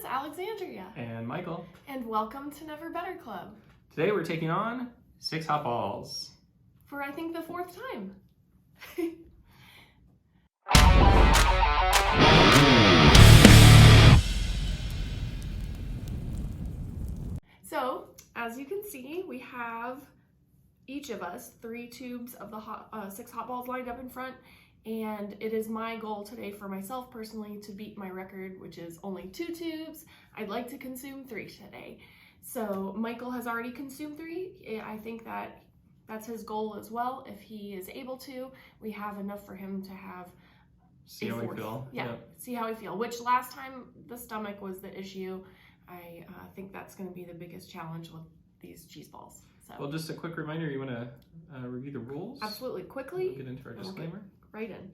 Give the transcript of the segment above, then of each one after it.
It's Alexandria. And Michael. And welcome to Never Better Club. Today we're taking on 6 hot balls. For I think the 4th time. So, as you can see, we have each of us 3 tubes of the 6 hot balls lined up in front. And it is my goal today for myself personally to beat my record, which is only 2 tubes. I'd like to consume 3 today. So Michael has already consumed 3. I think that's his goal as well. If he is able to, we have enough for him to have See how we feel. Yeah, yep. See how we feel. Which last time the stomach was the issue. I think that's going to be the biggest challenge with these cheese balls. So. Well, just a quick reminder, you want to review the rules? Absolutely. Quickly. We'll get into our disclaimer. Right in.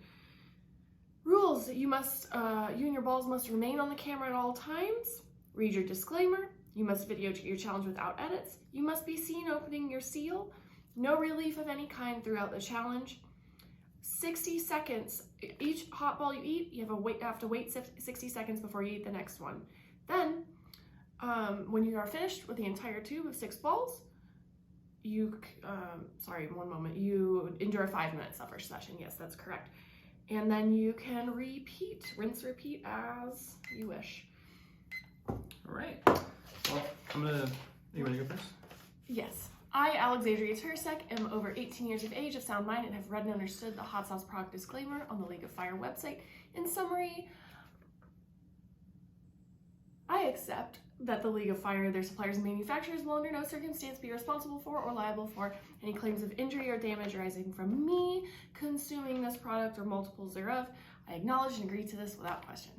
Rules: you and your balls must remain on the camera at all times. Read your disclaimer. You must video your challenge without edits. You must be seen opening your seal. No relief of any kind throughout the challenge. 60 seconds. Each hot ball you eat, you have to wait 60 seconds before you eat the next one. Then, when you are finished with the entire tube of 6 balls, you endure 5 minutes suffer session. Yes, that's correct. And then you can rinse, repeat as you wish. All right. Well, you want to go first? Yes. I, Alexandria Tursek, am over 18 years of age, of sound mind, and have read and understood the hot sauce product disclaimer on the League of Fire website. In summary, I accept that the League of Fire, their suppliers and manufacturers will under no circumstance be responsible for or liable for any claims of injury or damage arising from me consuming this product or multiples thereof. I acknowledge and agree to this without question.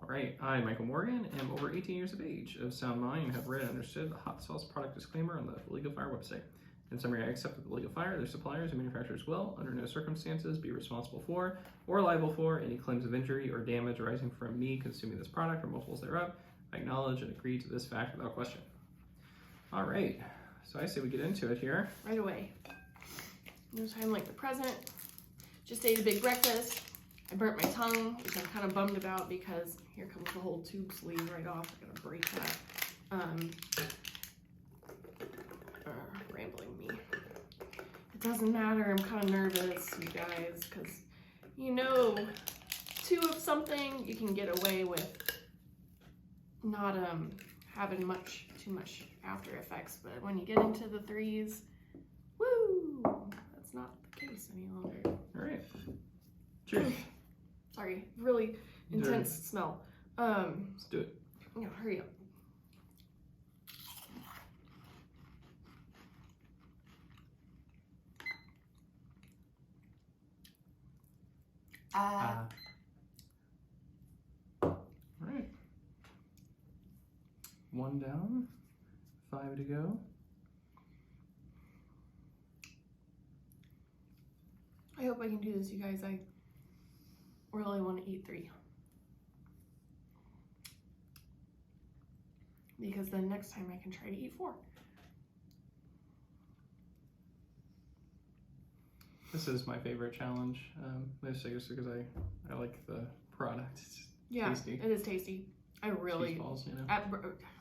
All right. I, Michael Morgan, am over 18 years of age, of sound mind, and have read and understood the hot sauce product disclaimer on the League of Fire website. In summary, I accept that the League of Fire, their suppliers and manufacturers will, under no circumstances, be responsible for or liable for any claims of injury or damage arising from me consuming this product or multiples thereof. I acknowledge and agree to this fact without question. All right, so I say we get into it here. Right away. No time like the present. Just ate a big breakfast. I burnt my tongue, which I'm kind of bummed about because here comes the whole tube sleeve right off. I gotta break that. Rambling me. It doesn't matter, I'm kind of nervous, you guys, because 2 of something, you can get away with not having too much after effects, but when you get into the 3s, woo, that's not the case any longer. All right. Cheers. Sorry, really intense smell. Let's do it. Yeah, hurry up. All right. 1 down, 5 to go. I hope I can do this, you guys. I really want to eat 3. Because then next time I can try to eat 4. This is my favorite challenge, mostly just because I like the product. It's tasty. It is tasty. I really, cheese balls,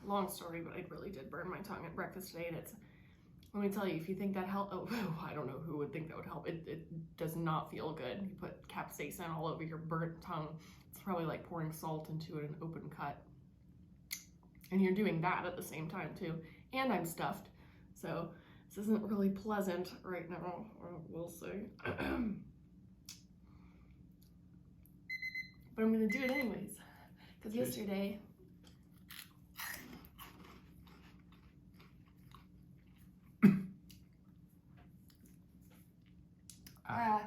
long story, but I really did burn my tongue at breakfast today, and let me tell you, if you think that helped, I don't know who would think that would help. It does not feel good. You put capsaicin all over your burnt tongue. It's probably like pouring salt into an open cut. And you're doing that at the same time too. And I'm stuffed, so this isn't really pleasant right now, we'll see. But I'm gonna do it anyways. Because yesterday, I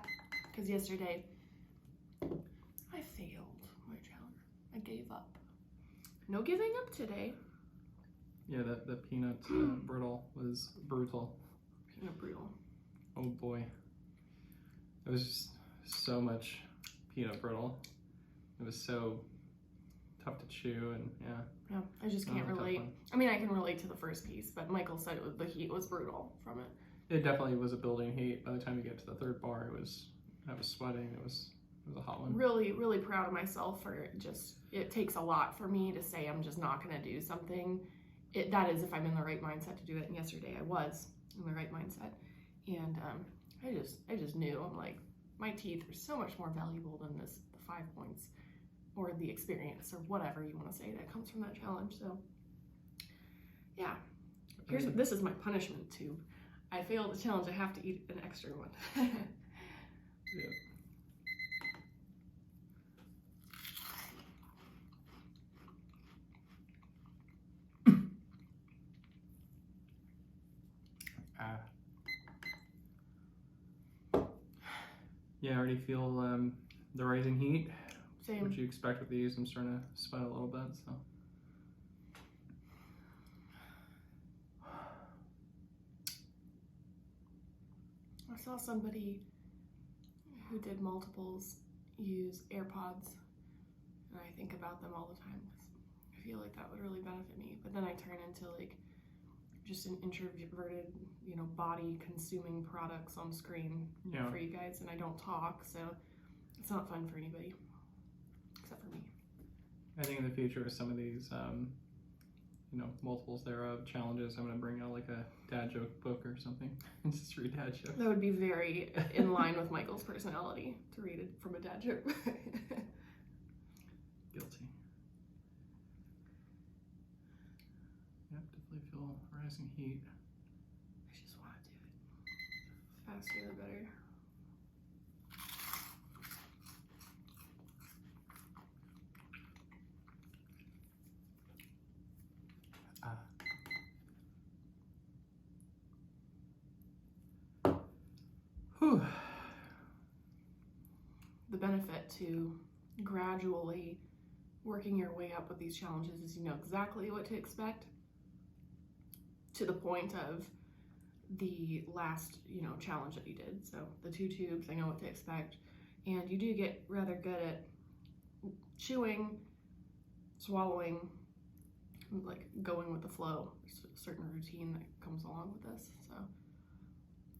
failed my challenge. I gave up. No giving up today. Yeah, the peanut brittle was brutal. Peanut brittle. Oh boy. It was just so much peanut brittle. It was so tough to chew, and yeah, I just can't relate. I mean, I can relate to the first piece, but Michael said the heat was brutal from it. It definitely was a building heat. By the time you get to the 3rd bar, I was sweating. It was It was a hot one. Really, really proud of myself for it takes a lot for me to say I'm just not going to do something. That is if I'm in the right mindset to do it. And yesterday I was in the right mindset. And I just knew, I'm like, my teeth are so much more valuable than the 5 points or the experience or whatever you want to say that comes from that challenge. So yeah, this is my punishment tube. I failed the challenge, I have to eat an extra one. Yeah. Yeah, I already feel the rising heat. Same. What you expect with these? I'm starting to sweat a little bit, so. I saw somebody who did multiples use AirPods, and I think about them all the time because I feel like that would really benefit me. But then I turn into like just an introverted, body consuming products on screen for you guys, and I don't talk, so it's not fun for anybody except for me. I think in the future with some of these, multiples thereof challenges, I'm gonna bring out like a dad joke book or something and just read dad jokes. That would be very in line with Michael's personality to read it from a dad joke. Guilty. Yep, definitely feel rising heat. I just want to do it. Faster the better. Whew. The benefit to gradually working your way up with these challenges is you know exactly what to expect to the point of the last challenge that you did. So the 2 tubes, I know what to expect, and you do get rather good at chewing, swallowing, like going with the flow. There's a certain routine that comes along with this. So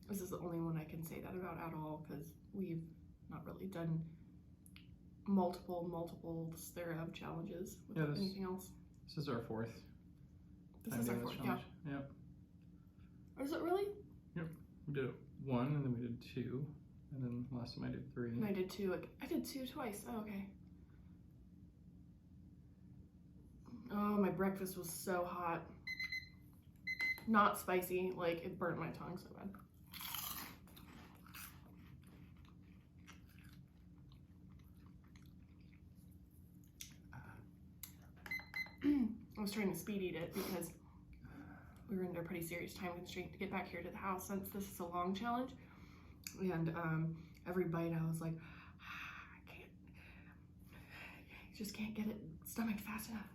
this is the only one I can say that about at all, because we've not really done multiples thereof challenges with anything else. This is our 4th. This is our 4th, yeah. Yep. Is it really? Yep. We did 1, and then we did 2, and then last time I did 3. And I did 2. I did 2 twice. Oh, okay. Oh, my breakfast was so hot. Not spicy, like it burnt my tongue so bad. I was trying to speed eat it because we were under a pretty serious time constraint to get back here to the house since this is a long challenge. And every bite I was like, I can't, I just can't get it stomached fast enough.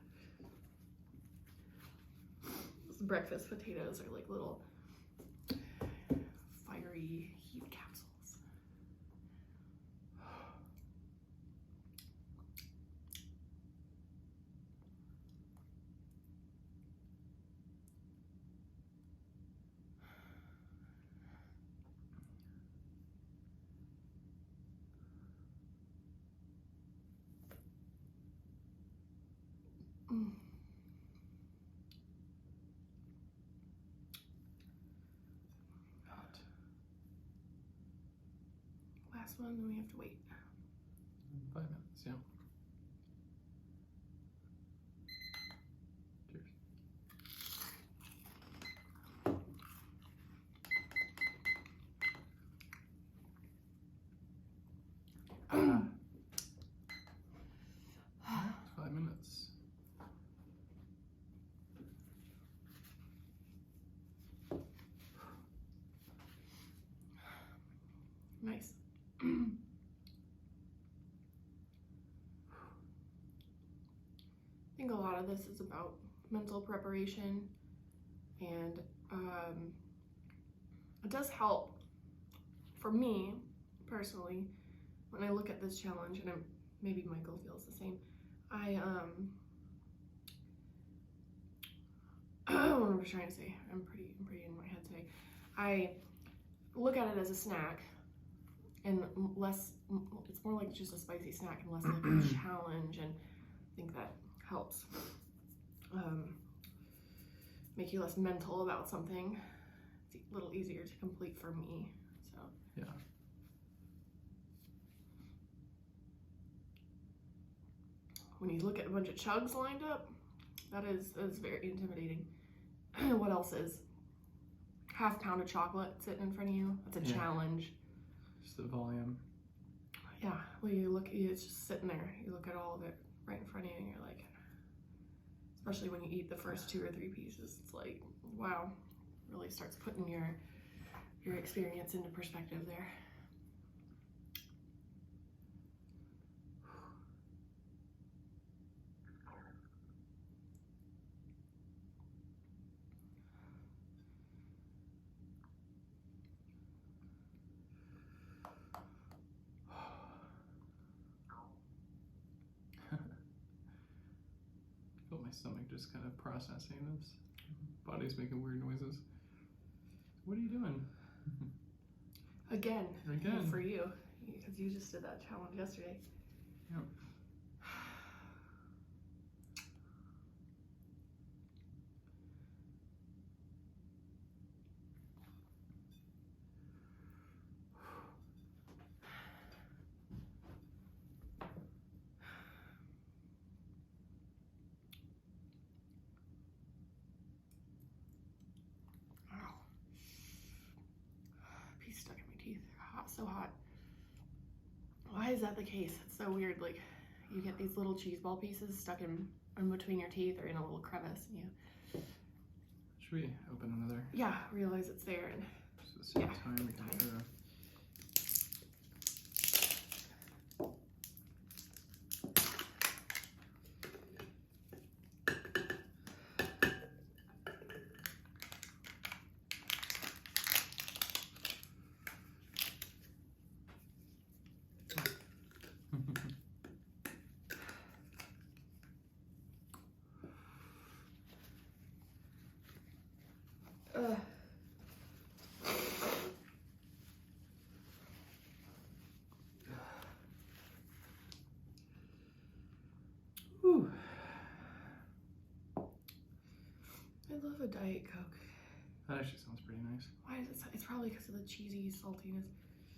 Those breakfast potatoes are like little fiery heat capsules. Hot. Last one, then we have to wait. 5 minutes, yeah. Cheers. It's 5 minutes. Nice. I think a lot of this is about mental preparation, and it does help for me personally when I look at this challenge, and maybe Michael feels the same. What was I trying to say? I'm pretty in my head today. I look at it as a snack, and less, it's more like just a spicy snack and less like a challenge, and I think that helps make you less mental about something. It's a little easier to complete for me, so. Yeah. When you look at a bunch of chugs lined up, that is very intimidating. What else is? Half pound of chocolate sitting in front of you. That's a challenge. Just the volume. Yeah, well, it's just sitting there. You look at all of it right in front of you, and you're like, especially when you eat the first 2 or 3 pieces, it's like, wow, really starts putting your experience into perspective there. I feel my stomach just kind of processing this. Body's making weird noises. What are you doing? Again. For you, because you just did that challenge yesterday. Yep. Piece stuck in my teeth. Hot, so hot. Why is that the case? It's so weird. Like, you get these little cheese ball pieces stuck in between your teeth or in a little crevice, and you. Should we open another? Yeah, realize it's there, and Just at the same time we can try to. Whew. I love a Diet Coke. That actually sounds pretty nice. Why is it? It's probably because of the cheesy saltiness.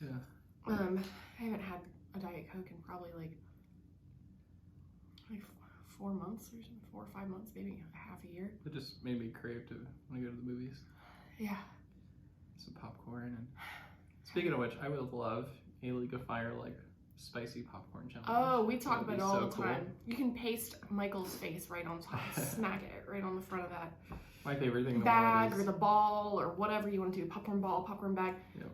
Yeah. I haven't had a Diet Coke in probably like 4 months or something, 4 or 5 months, maybe half a year. It just made me crave to want to go to the movies. Yeah. Some popcorn. And speaking of which, I would love a League of Fire like spicy popcorn challenge. Oh, we talk about it all the so time. cool. You can paste Michael's face right on top, smack it right on the front of that My favorite thing in the bag world or is the ball or whatever you want to do. Popcorn ball, popcorn bag. Yep.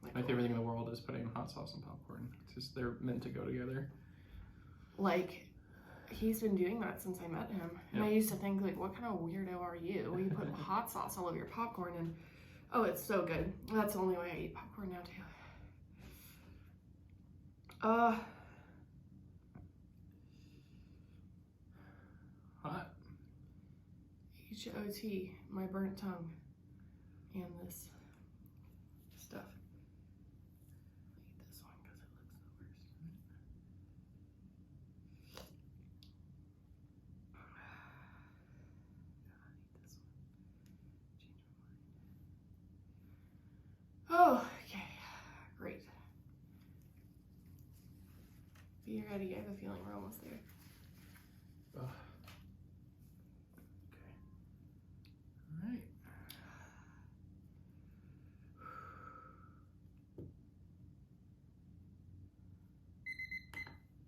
Like, my favorite thing in the world is putting hot sauce and popcorn. It's just they're meant to go together. Like, he's been doing that since I met him. And I used to think, like, what kind of weirdo are you? You put hot sauce all over your popcorn, and oh, it's so good. That's the only way I eat popcorn now, too. Hot. H-O-T, my burnt tongue, and this stuff. I eat this one because it looks the worst. Oh, okay, great. Be ready. I have a feeling we're almost there. Ugh. Okay. All right.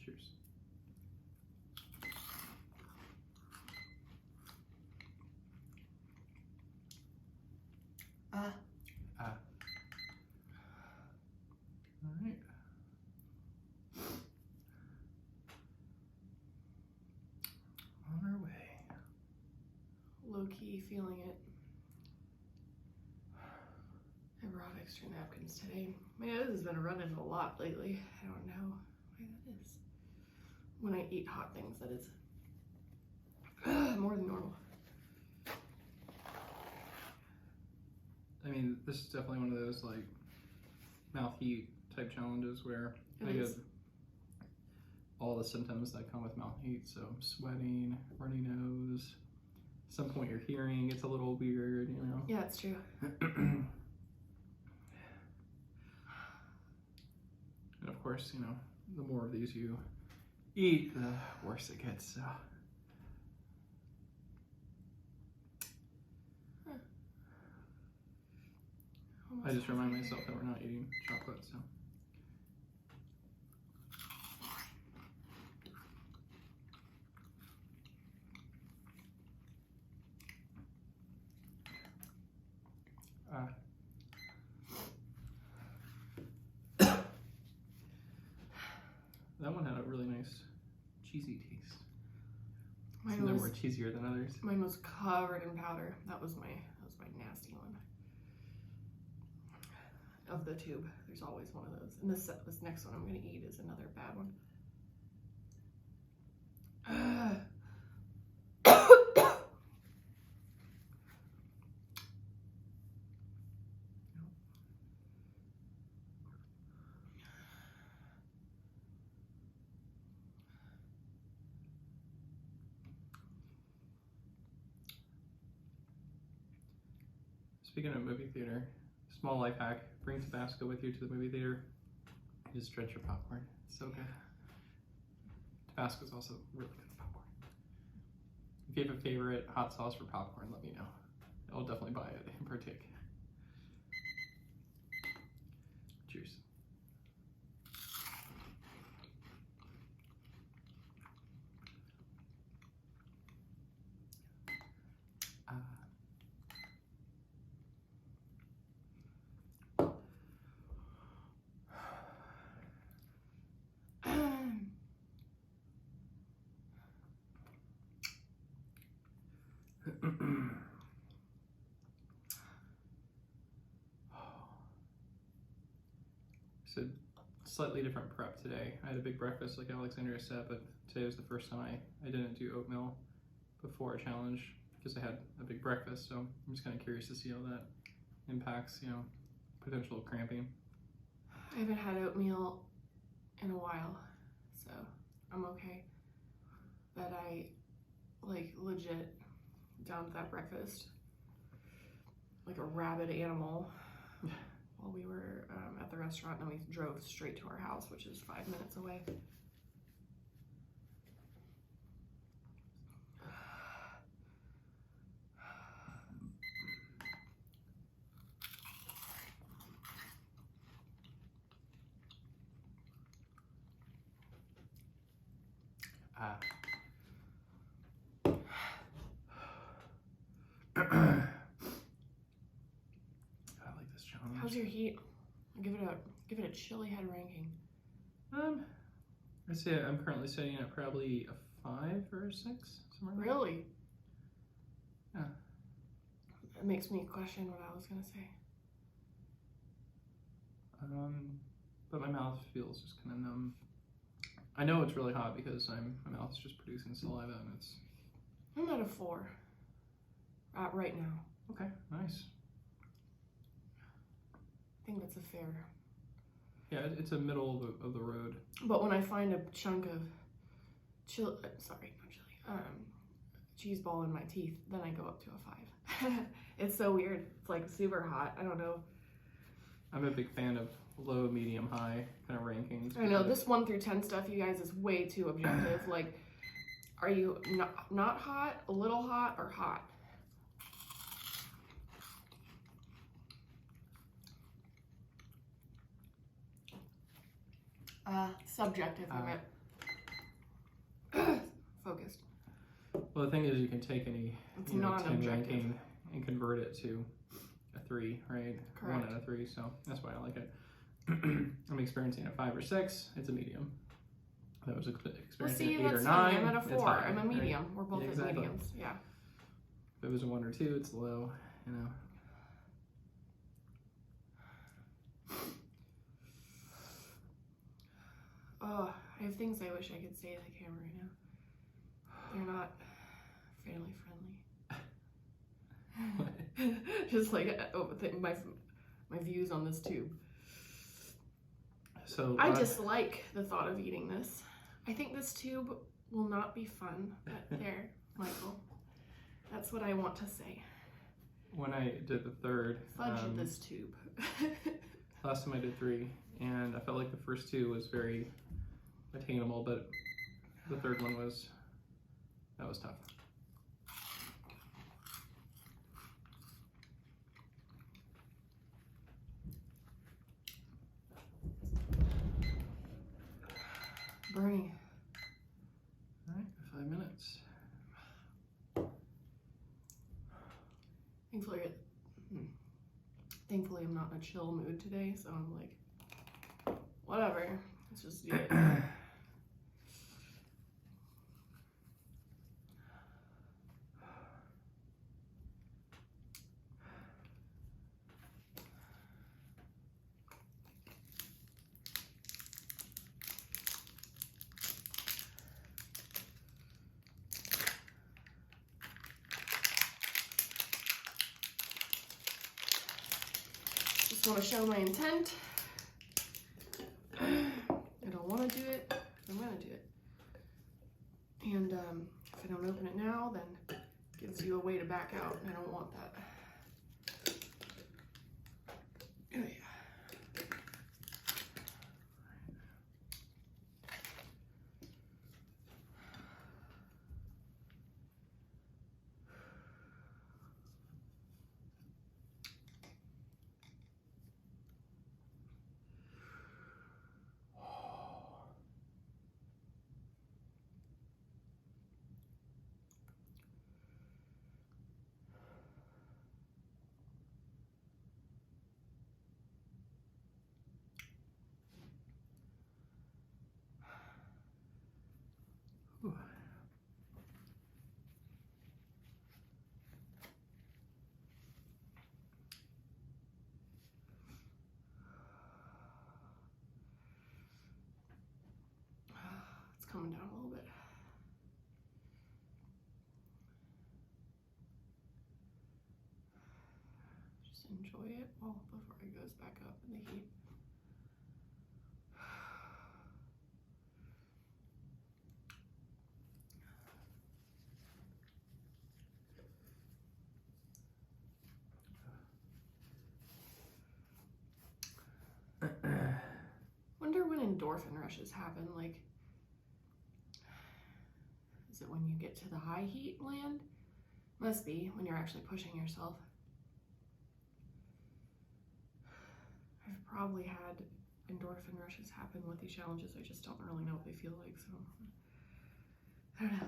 Cheers. All right. On our way. Low-key feeling it. I brought extra napkins today. My nose has been running a lot lately. I don't know why that is. When I eat hot things, that is more than normal. I mean, this is definitely one of those like mouth heat type challenges where I get all the symptoms that come with mouth heat. So sweating, runny nose. At some point your hearing gets a little weird, you know. Yeah, it's true. And of course, you know, the more of these you eat, the worse it gets. So. I just remind myself that we're not eating chocolate, so. That one had a really nice cheesy taste. Some of them were cheesier than others. Mine was covered in powder. That was my nasty one. Of the tube, there's always one of those. And this next one I'm gonna eat is another bad one. Speaking of movie theater, small life hack, bring Tabasco with you to the movie theater. You just drench your popcorn. It's so good. Tabasco is also really good popcorn. If you have a favorite hot sauce for popcorn, let me know. I'll definitely buy it and partake. Cheers. So slightly different prep today. I had a big breakfast like Alexandria said, but today was the first time I didn't do oatmeal before a challenge because I had a big breakfast. So I'm just kind of curious to see how that impacts, you know, potential cramping. I haven't had oatmeal in a while, so I'm okay. But I like legit downed that breakfast like a rabid animal while we were at the restaurant, and then we drove straight to our house, which is 5 minutes away. I like this challenge. How's your heat? Give it a chili head ranking. I'd say I'm currently sitting at probably a 5 or a 6, somewhere. Really? Yeah. It makes me question what I was gonna say. But my mouth feels just kind of numb. I know it's really hot because my mouth's just producing saliva and it's. I'm at a 4. Right now. Okay, nice. I think that's a fair. Yeah, it's a middle of the road. But when I find a chunk of cheese ball in my teeth, then I go up to a 5. It's so weird. It's like super hot. I don't know. I'm a big fan of low, medium, high kind of rankings. I know this 1 through 10 stuff, you guys, is way too objective. Like, are you not hot, a little hot, or hot? Subjective of it. Focused. Well, the thing is, you can take any 10 non-objective ranking and convert it to a 3, right? Correct. 1 out of 3, so that's why I like it. I'm experiencing a 5 or 6. It's a medium. That was experiencing an 8 or 9. I'm at a 4. High, I'm a medium. right? We're both Yeah, at exactly. mediums. Yeah. If it was a 1 or 2, it's low. You know. Oh, I have things I wish I could say to the camera right now. They're not family friendly. Just like my views on this tube. So I dislike the thought of eating this. I think this tube will not be fun. But there, Michael. That's what I want to say. When I did the third, Fudge this tube. last time I did 3, and I felt like the first 2 was very attainable, but the third one was tough. Bernie. All right, 5 minutes. Thankfully, I'm not in a chill mood today, so I'm like, whatever. Let's just do it. Just want to show my intent. I don't want to do it. I'm going to do it. And if I don't open it now, then it gives you a way to back out, and I don't want that. Oh, yeah. Whew. It's coming down a little bit. Just enjoy it before it goes back up in the heat. Wonder when endorphin rushes happen. Like, is it when you get to the high heat land? Must be when you're actually pushing yourself. I've probably had endorphin rushes happen with these challenges. I just don't really know what they feel like, so I don't know.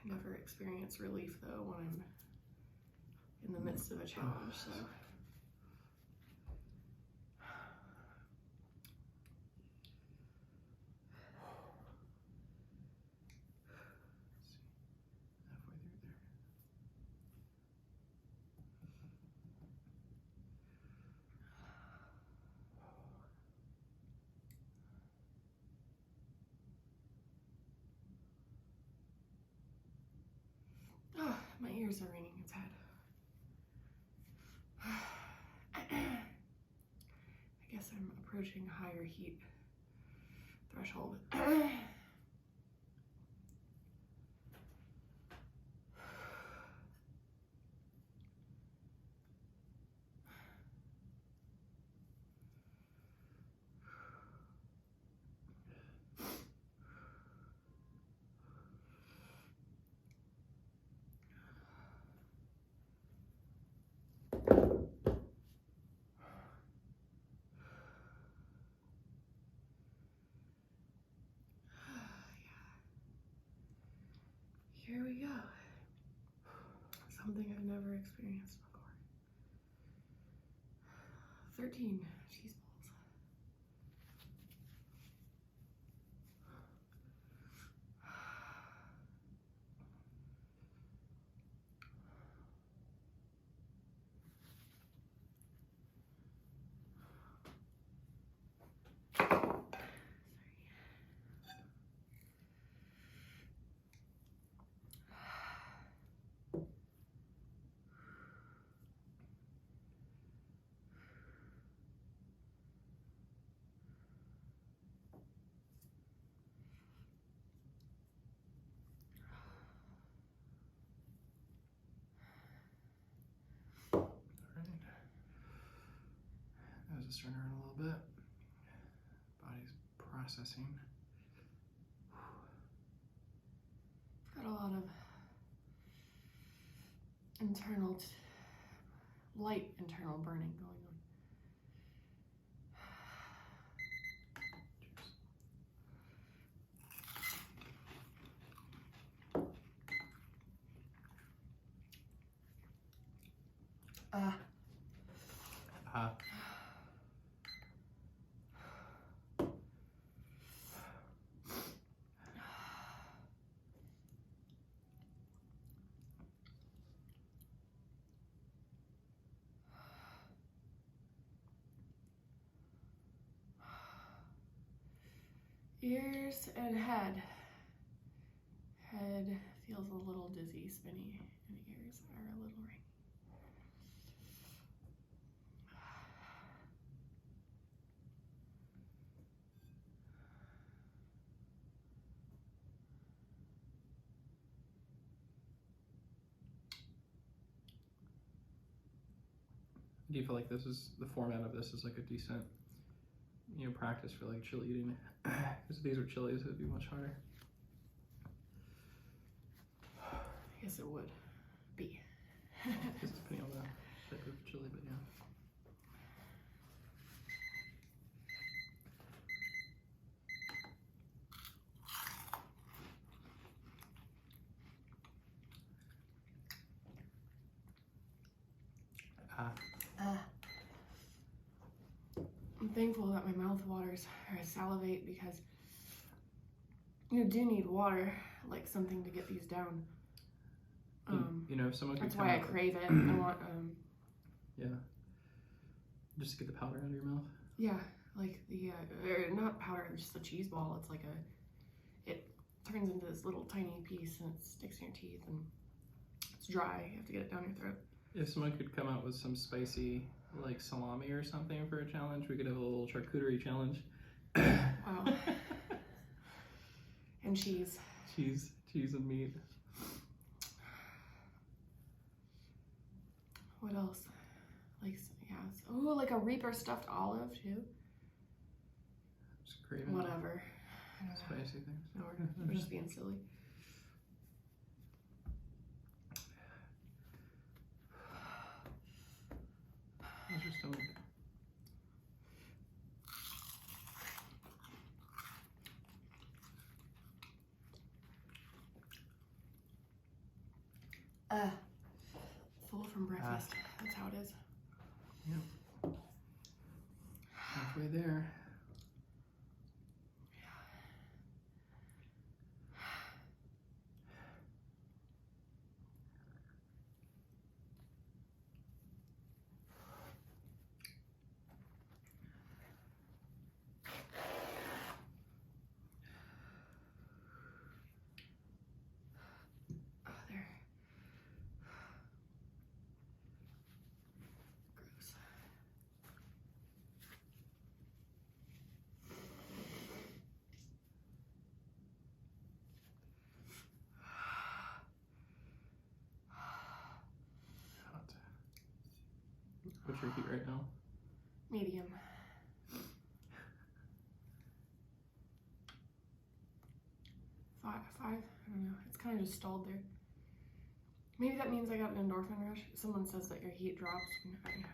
I never experience relief though when I'm in the midst of a challenge, so. Oh, my ears are ringing. It's head. I guess I'm approaching a higher heat threshold. Here we go. Something I've never experienced before. 13 cheese balls. is starting to hurt a little bit. Body's processing. Got a lot of light internal burning going on. Ears and head. Head feels a little dizzy, spinny, and ears are a little ringy. Do you feel like this is the format of this is like a decent, practice for like chili eating? Because if these were chilies, it would be much harder. I guess it would be. Just depending on the type of chili, but yeah. I'm thankful that my mouth waters or I salivate because you do need water, like something to get these down. If someone could That's come why I out crave it. I want yeah, just to get the powder out of your mouth. Yeah, like the or not powder, just a cheese ball. It's like it turns into this little tiny piece and it sticks in your teeth and it's dry. You have to get it down your throat. If someone could come out with some spicy, like salami or something for a challenge, we could have a little charcuterie challenge. Wow. And cheese. Cheese and meat. What else? Like, yeah. Oh, like a Reaper stuffed olive too. Just craving. Whatever. Spicy things. No, we're just being silly. How's your stomach? Full from breakfast. That's how it is. Yep. Halfway there. What's your heat right now? Medium. 5. I don't know. It's kind of just stalled there. Maybe that means I got an endorphin rush. Someone says that your heat drops. I don't know.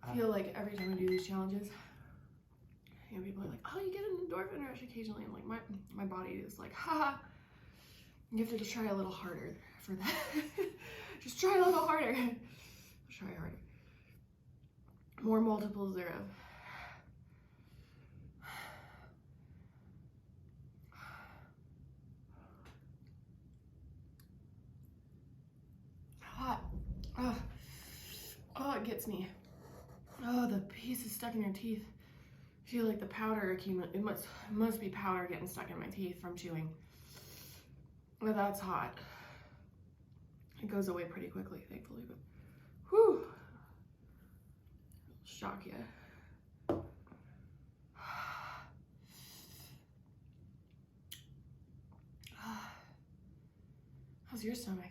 I feel like every time I do these challenges, people are like, oh, you get an endorphin rush occasionally. And like my body is like, ha, you have to just try a little harder for that. Just try a little harder. Try harder. More multiples thereof. Hot. Oh, it gets me. Oh, the piece is stuck in your teeth. I feel like the powder accumulate. It must be powder getting stuck in my teeth from chewing. Oh, that's hot. It goes away pretty quickly, thankfully, but whew. Shock you. How's your stomach?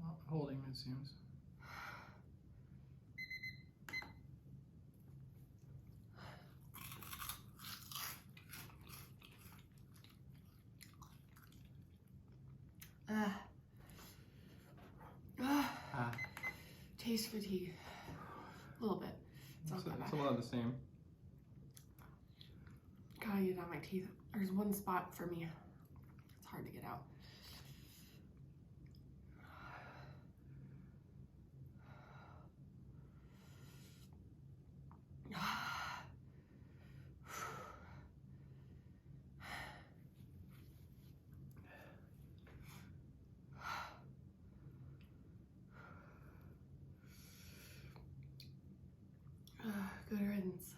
Not holding, it seems. Taste fatigue. A little bit. It's not that bad. It's a lot of the same. Gotta get it out of my teeth. There's one spot for me. It's hard to get out. Good riddance.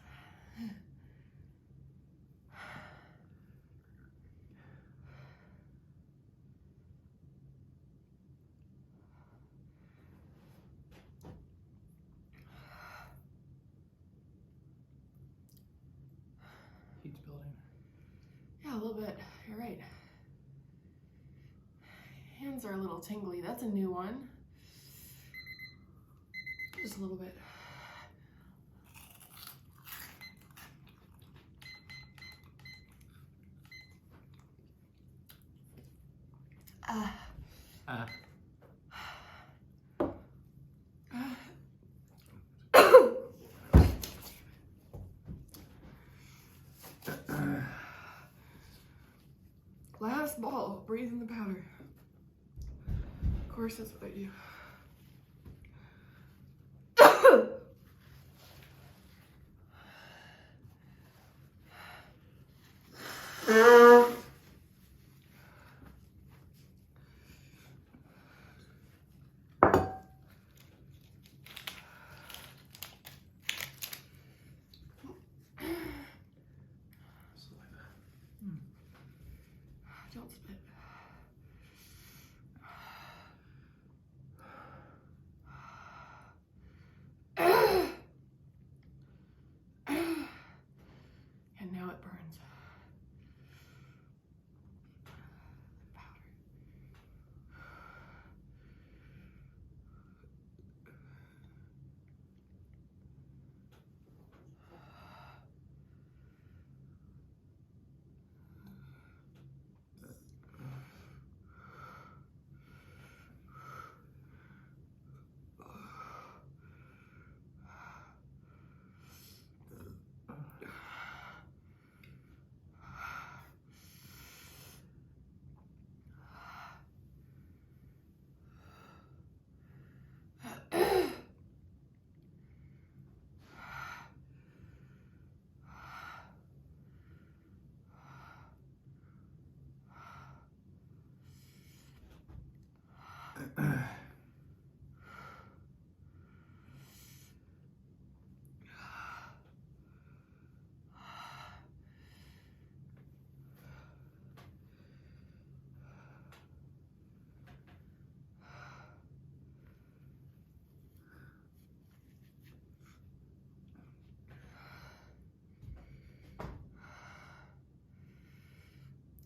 Heat's building. Yeah, a little bit. You're right. Hands are a little tingly. That's a new one. Just a little bit. Last ball, breathe in the powder. Of course, that's what I do. Don't spit. And now it burns.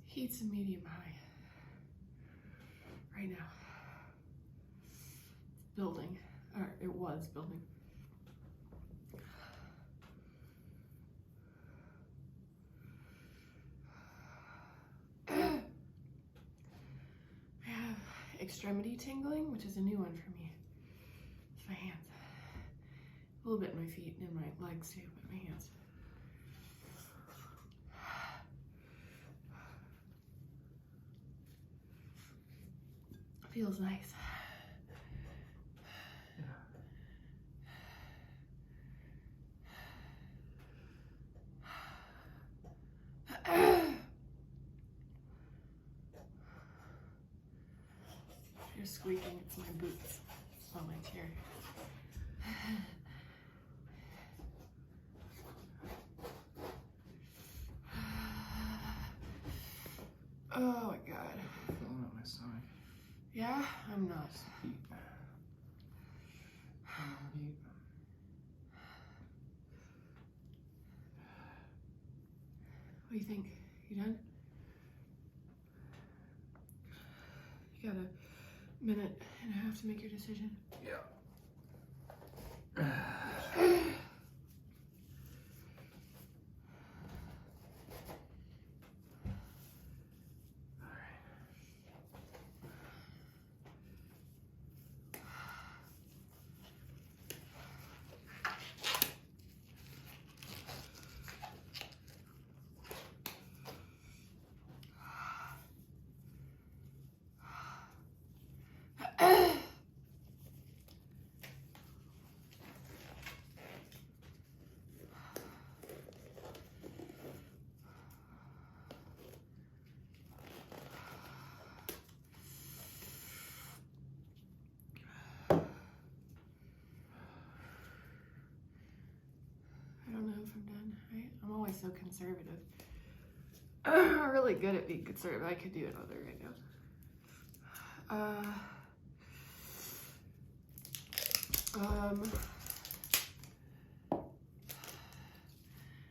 Heat's a medium high right now. It's building, or it was building. I have extremity tingling, which is a new one for me. It's my hands. A little bit in my feet and my legs too, but my hands. Feels nice. If you're squeaking, it's my boots on my chair. Oh my God. I'm filling up my stomach. Yeah, I'm not. Heat. Heat. What do you think? You done? You got a minute and a half to make your decision. Yeah. I don't know if I'm done, right? I'm always so conservative. I'm really good at being conservative. I could do another right now.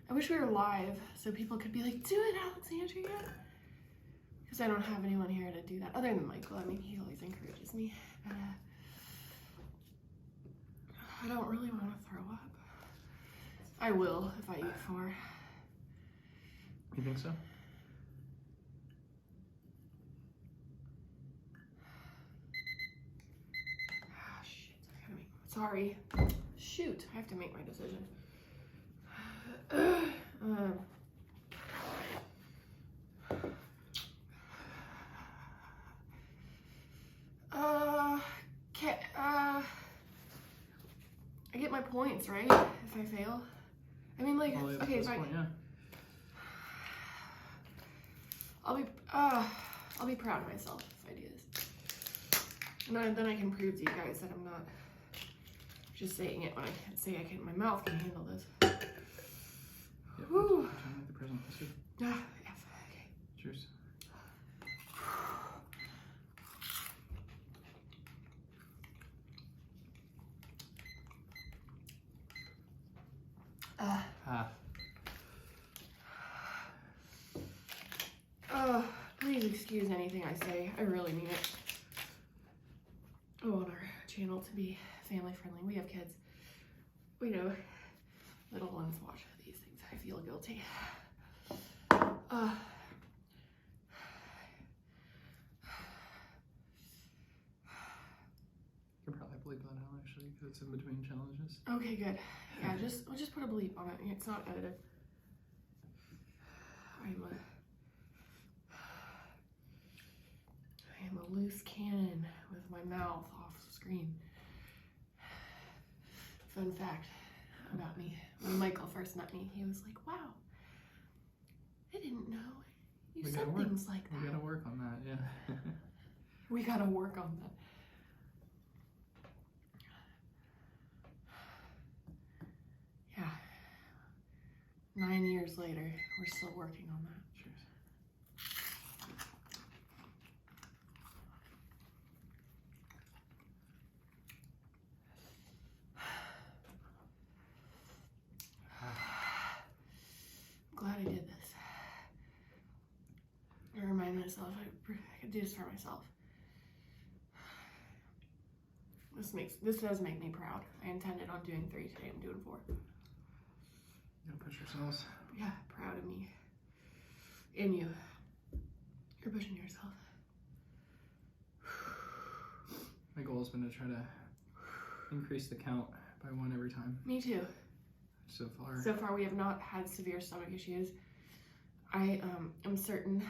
I wish we were live so people could be like, do it, Alexandria. Because I don't have anyone here to do that other than Michael. I mean, he always encourages me. But, I don't really want to throw up. I will if I eat 4. You think so? Ah, shit. Sorry. Shoot. I have to make my decision. I get my points, right? If I fail. I mean, like, Well, okay, fine. Point, yeah. I'll be proud of myself if I do this. And then I can prove to you guys that I'm not just saying it when I can't say my mouth can handle this. Yeah, Woo. make the present. Let's see. Yeah, okay. Cheers. Please excuse anything I say. I really mean it. I want our channel to be family friendly. We have kids. We know little ones watch these things. I feel guilty. You can probably bleep that out actually because it's in between challenges. Okay, good. Yeah, we'll just put a bleep on it. It's not edited. I am a loose cannon with my mouth off screen. Fun fact about me. When Michael first met me, he was like, wow, I didn't know you said things like that. We gotta work on that, yeah. We gotta work on that. Yeah. 9 years later, we're still working on that. Cheers. I'm glad I did this. I remind myself I could do this for myself. This does make me proud. I intended on doing 3 today. I'm doing 4. You gotta push yourselves. Yeah, proud of me. And you. You're pushing yourself. My goal has been to try to increase the count by 1 every time. Me too. So far we have not had severe stomach issues. I am certain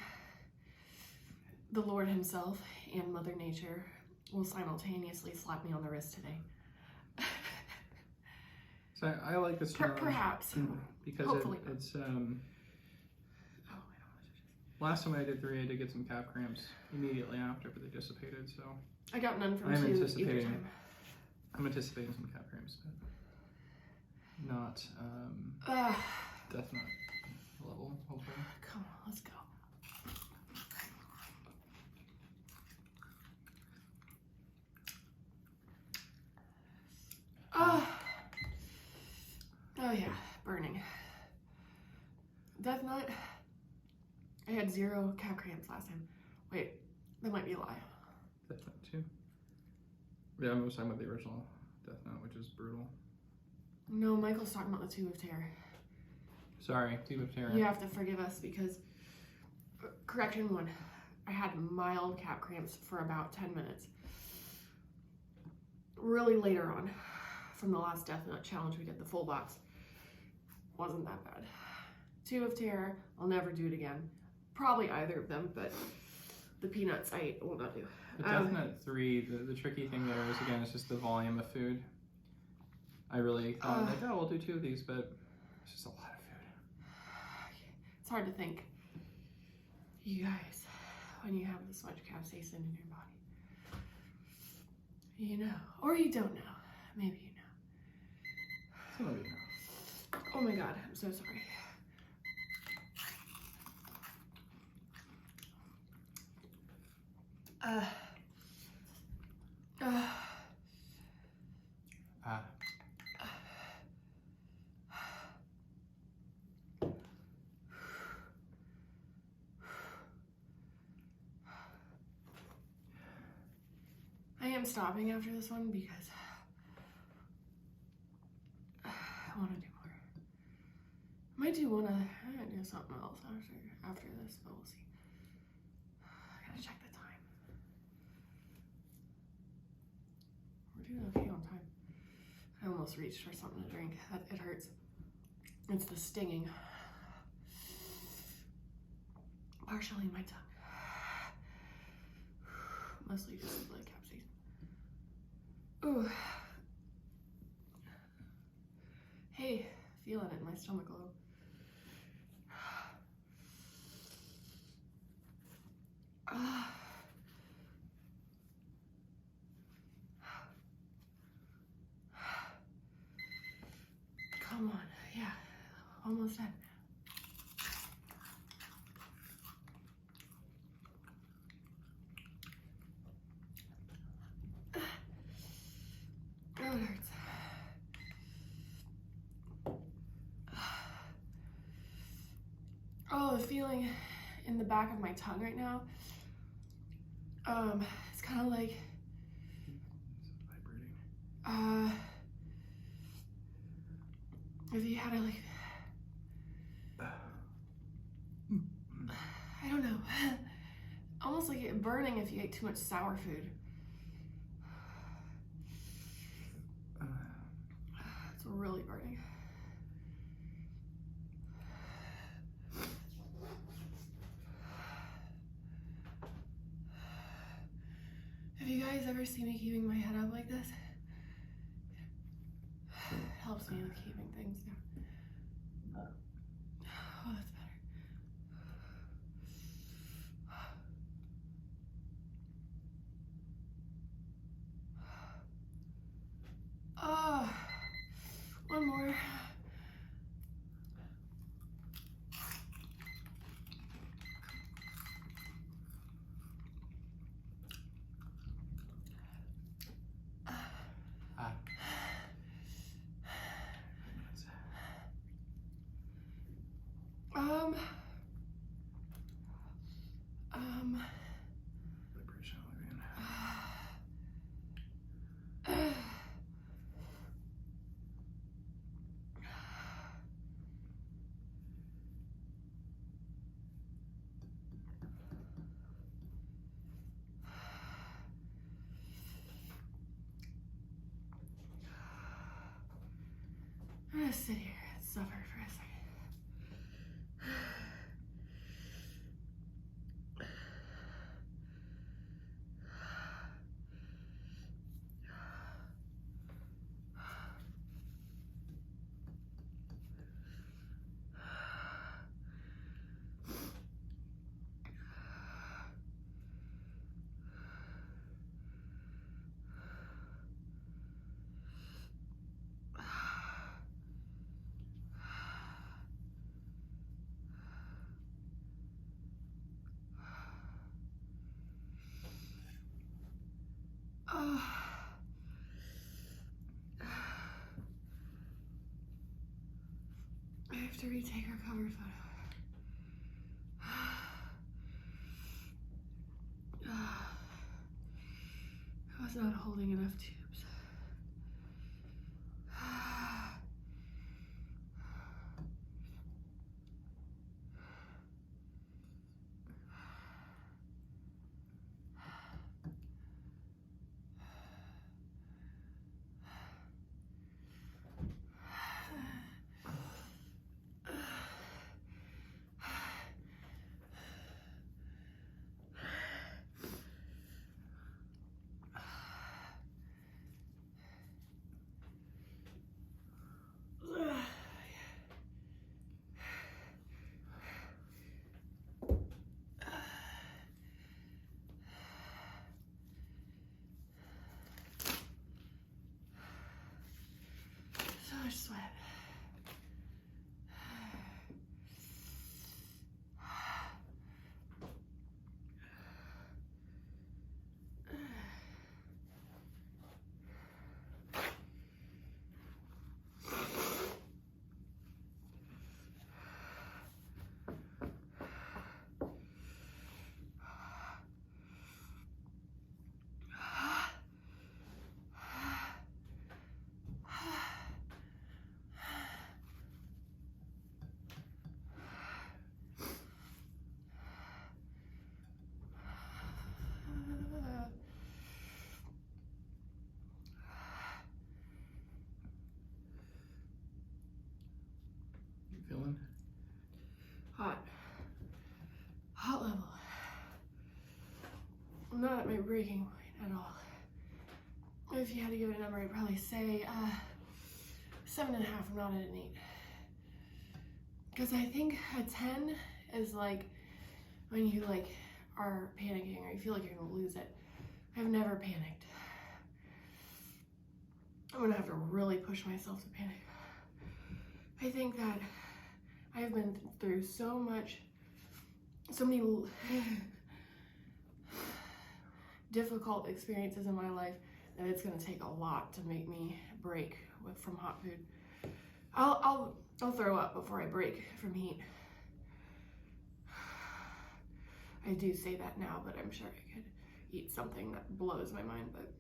the Lord himself and Mother Nature will simultaneously slap me on the wrist today. So I like this challenge. Perhaps. Because hopefully. it's last time I did 3, I did get some calf cramps immediately after, but they dissipated, so I got none from I'm 2 either anticipating time. I'm anticipating some calf cramps, but not death knot level, hopefully. Come on, let's go. Oh yeah, burning. Death knot. I had 0 calf cramps last time. Wait, that might be a lie. Death Note 2. Yeah, I'm talking about the original Death Note, which is brutal. No, Michael's talking about the Tube of Terror. Sorry, Tube of Terror. You have to forgive us because, correction one, I had mild calf cramps for about 10 minutes. Really later on, from the last Death Note challenge we did, the full box, wasn't that bad. Tube of Terror, I'll never do it again. Probably either of them, but the peanuts I will not do. But Death Note 3, the tricky thing there is, again, it's just the volume of food. I really thought, like, oh, we'll do 2 of these, but it's just a lot of food. It's hard to think. You guys, when you have this much capsaicin in your body, you know, or you don't know. Maybe you know. Some of you know. Oh my god, I'm so sorry. I am stopping after this one because I want to do more. I might do one other. I might do something else after this, but we'll see. I gotta check the time. We're doing okay on time. I almost reached for something to drink. It hurts. It's the stinging. Partially in my tongue. Mostly just like capsaicin. Ooh. Hey, feeling it in my stomach a little. Come on, yeah, almost done. Oh, it hurts. Oh, the feeling in the back of my tongue right now. It's kind of like Vibrating. If you had a like, I don't know, almost like it burning if you ate too much sour food. It's really burning. Have you guys ever seen me keeping my head up like this? It helps me with keeping things down. Oh, that's better. Oh, one more. Vibration again. I'm gonna sit here and suffer for a second. Oh. I have to retake our cover photo. was not holding enough tubes. So much sweat. You feeling? Hot. Hot level. I'm not at my breaking point at all. If you had to give it a number, I'd probably say 7.5. I'm not at an 8. Because I think a 10 is like when you like are panicking or you feel like you're gonna lose it. I've never panicked. I'm gonna have to really push myself to panic. I think that I've been through so many difficult experiences in my life that it's gonna take a lot to make me break from hot food. I'll throw up before I break from heat. I do say that now, but I'm sure I could eat something that blows my mind, but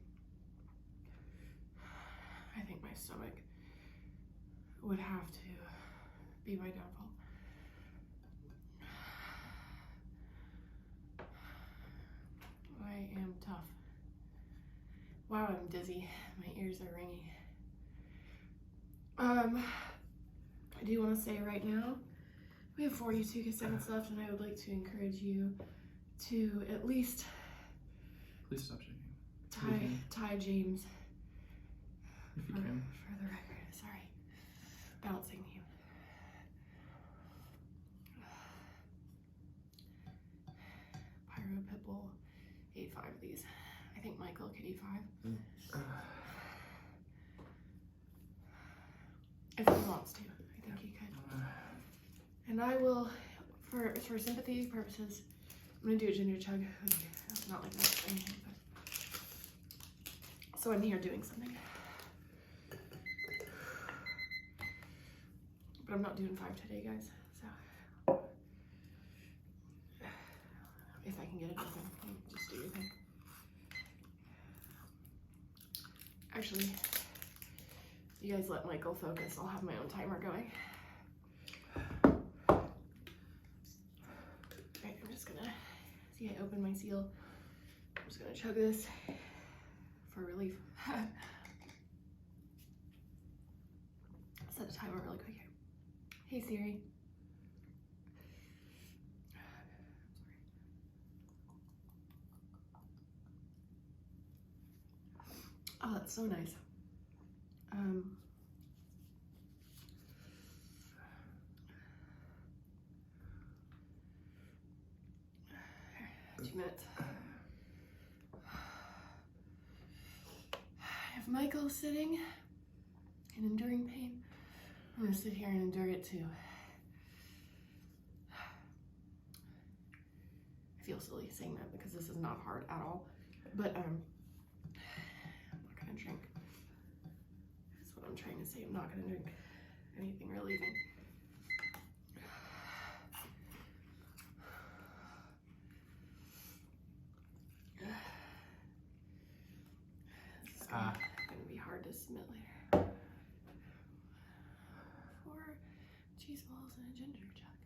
I think my stomach would have to be my downfall. I am tough. Wow, I'm dizzy. My ears are ringing. I do want to say right now, we have 42 seconds left, and I would like to encourage you to at least Please stop shaking. tie James. If you can. For the record, sorry. Bouncing you. Pyro Pitbull, 8.5 of these. I think Michael could eat 5. If he wants to, I think he could. And I will, for sympathy purposes, I'm gonna do a ginger chug with you. Not like that or anything, but so I'm here doing something. But I'm not doing 5 today, guys. So if I can get it open, you just do your thing. Actually, you guys let Michael focus. I'll have my own timer going. Alright, I'm just gonna see I open my seal. I'm just gonna chug this for relief. Set a timer really quick here. Hey Siri. Oh, that's so nice. 2 minutes. If Michael's sitting and enduring pain, I'm gonna sit here and endure it too. I feel silly saying that because this is not hard at all, but I'm not gonna drink. That's what I'm trying to say. I'm not gonna drink anything relieving. gonna be hard to submit later. 4 cheese balls and a ginger chug.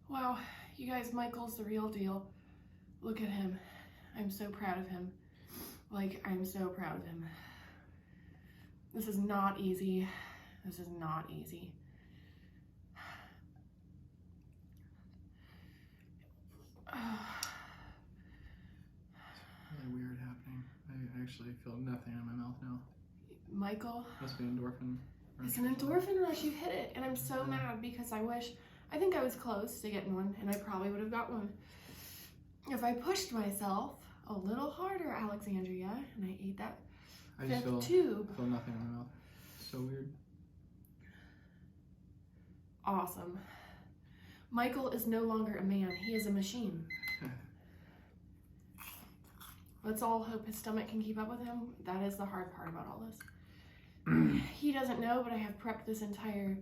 Wow, you guys, Michael's the real deal. Look at him. I'm so proud of him. Like, I'm so proud of him. This is not easy. This is not easy. It's really weird happening. I actually feel nothing in my mouth now. Michael? Must be endorphin. It's an endorphin rush. You hit it. And I'm so mad because I think I was close to getting one, and I probably would have got one if I pushed myself a little harder, Alexandria, and I ate that fifth tube. I feel nothing in my mouth. So weird. Awesome. Michael is no longer a man. He is a machine. Let's all hope his stomach can keep up with him. That is the hard part about all this. He doesn't know, but I have prepped this entire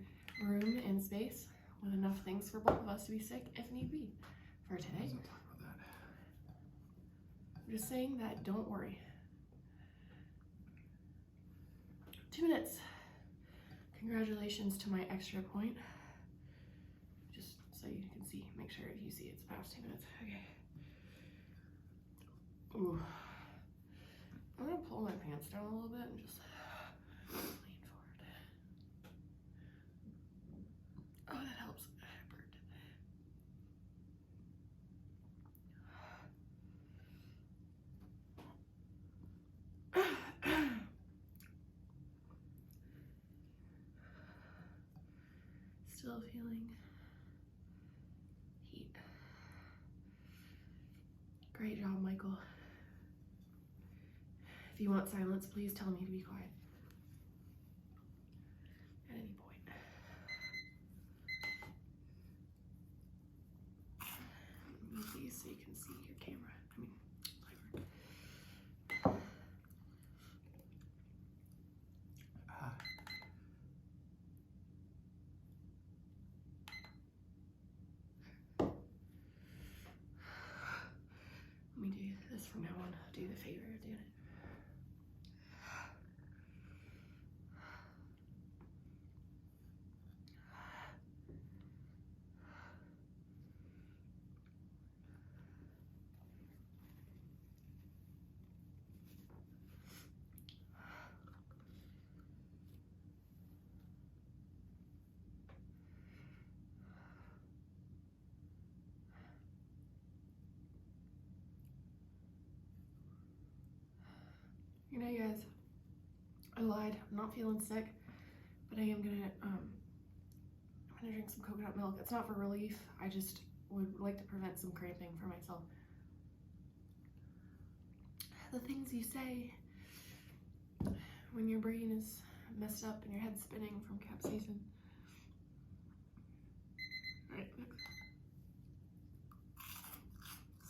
room and space with enough things for both of us to be sick if need be for today. Let's not talk about that. I'm just saying that, don't worry. 2 minutes. Congratulations to my extra point. Just so you can see, make sure you see it's past 2 minutes. Okay. Ooh. I'm gonna pull my pants down a little bit and just lean forward. Oh, that helps. I burped. Still feeling heat. Great job, Michael. If you want silence, please tell me to be quiet at any point. Move these so you can see your camera. Let me do this from now on. Do the favor of doing it. You know, you guys, I lied. I'm not feeling sick, but I am gonna drink some coconut milk. It's not for relief. I just would like to prevent some cramping for myself. The things you say when your brain is messed up and your head's spinning from capsaicin. All right, next.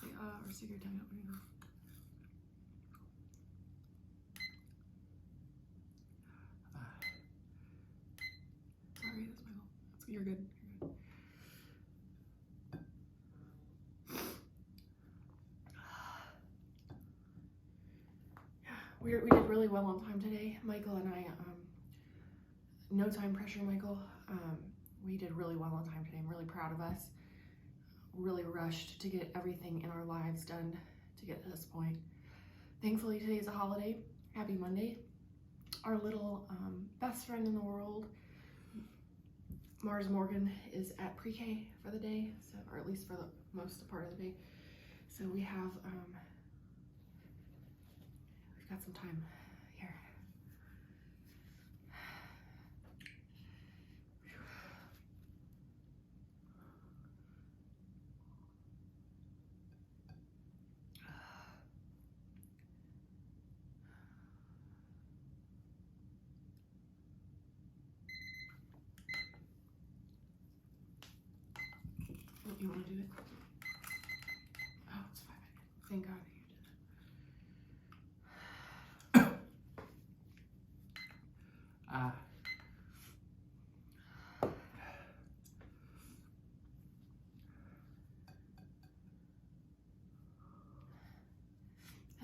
Say or stick your tongue out when you go. Sorry, that's my fault. You're good. You're good. We did really well on time today, Michael and I. No time pressure, Michael. We did really well on time today. I'm really proud of us. Really rushed to get everything in our lives done to get to this point. Thankfully, today is a holiday. Happy Monday. Our little best friend in the world, Mars Morgan, is at pre-K for the day, so, or at least for the most part of the day. So we have, we've got some time here. You want to do it? Oh, it's 5 minutes. Thank God that you did that.